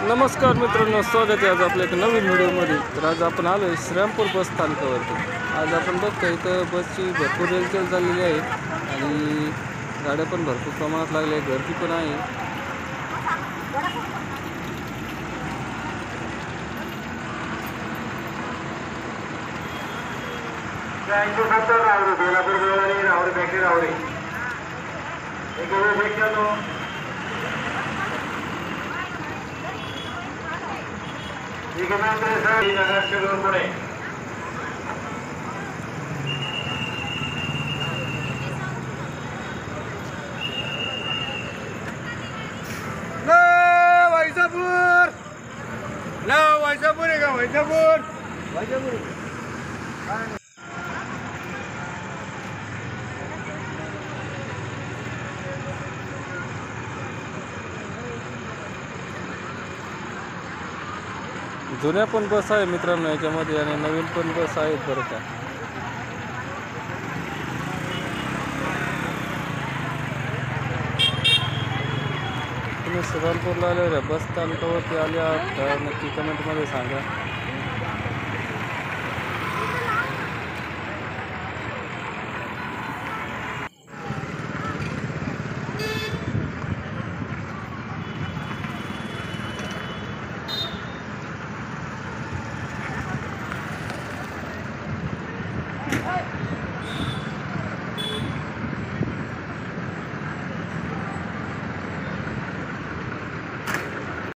नमस्कार मित्रांनो, स्वागत आहे आज आपल्या एक नवीन व्हिडिओमध्ये. तर आज आपण आलो आहे श्रीरामपूर बस स्थानकावरती. आज आपण बघतो इथं बसची भरपूर रेलचेल चाललेली आहे आणि गाड्या पण भरपूर प्रमाणात लागल्या आहे, गर्दी पण आहे. वैजापूर आहे का? वैजापूर जुन्या पण बस आहे मित्रांनो याच्यामध्ये आणि नवीन पण बस आहेत बरं का. तुम्ही श्रीरामपूरला आलेल्या बस स्थानकावरती आले आहात का नक्की कमेंटमध्ये सांगा.